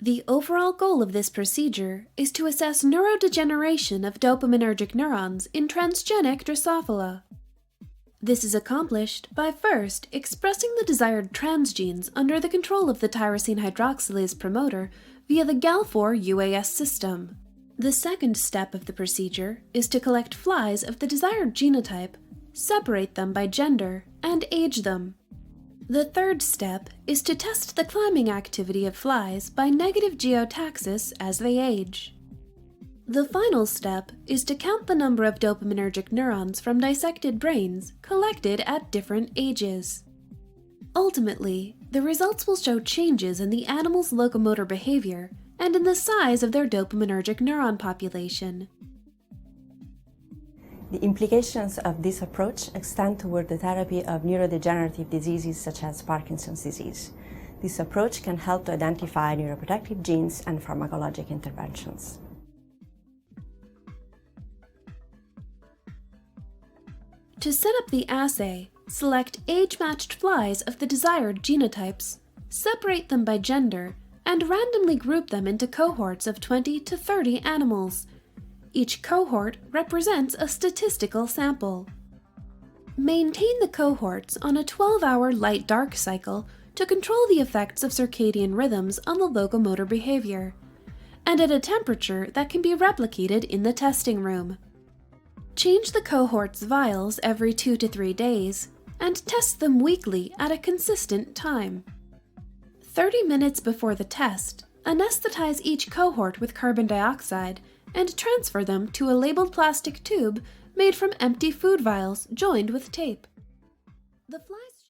The overall goal of this procedure is to assess neurodegeneration of dopaminergic neurons in transgenic Drosophila. This is accomplished by first expressing the desired transgenes under the control of the tyrosine hydroxylase promoter via the GAL4 UAS system. The second step of the procedure is to collect flies of the desired genotype, separate them by gender, and age them. The third step is to test the climbing activity of flies by negative geotaxis as they age. The final step is to count the number of dopaminergic neurons from dissected brains collected at different ages. Ultimately, the results will show changes in the animal's locomotor behavior and in the size of their dopaminergic neuron population. The implications of this approach extend toward the therapy of neurodegenerative diseases such as Parkinson's disease. This approach can help to identify neuroprotective genes and pharmacologic interventions. To set up the assay, select age-matched flies of the desired genotypes, separate them by gender, and randomly group them into cohorts of 20 to 30 animals. Each cohort represents a statistical sample. Maintain the cohorts on a 12-hour light-dark cycle to control the effects of circadian rhythms on the locomotor behavior, and at a temperature that can be replicated in the testing room. Change the cohort's vials every 2 to 3 days, and test them weekly at a consistent time. 30 minutes before the test, anesthetize each cohort with carbon dioxide and transfer them to a labeled plastic tube made from empty food vials joined with tape. The flies